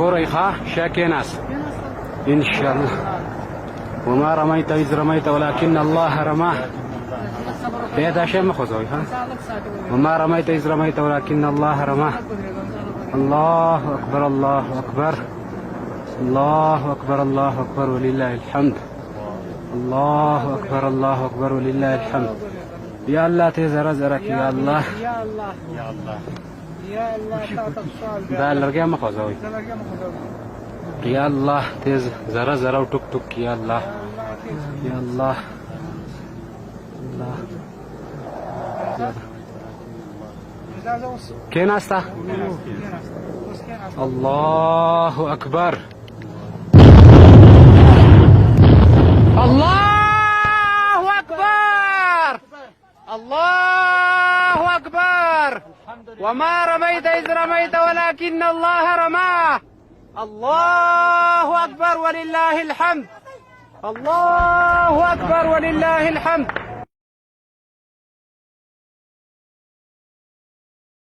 كوريخا شاكي ناس إن شاء الله. وما رميت إذ رميت ولكن الله رماه. هذا شيء مخزوي ها. وما رميت إذ رميت ولكن الله رماه. الله أكبر الله أكبر الله أكبر الله أكبر ولله الحمد. الله أكبر الله أكبر ولله الحمد. يا الله تزرزرك يا الله يا الله يا الله يا الله تعطى الصالح. ده الرجال مخزوي. يا الله تز زرزر وتك تك يا الله يا الله الله. كين أستا؟ الله أكبر الله أكبر الله أكبر. وما رميت إذ رميت ولكن الله رماه. الله أكبر ولله الحمد. الله أكبر ولله الحمد.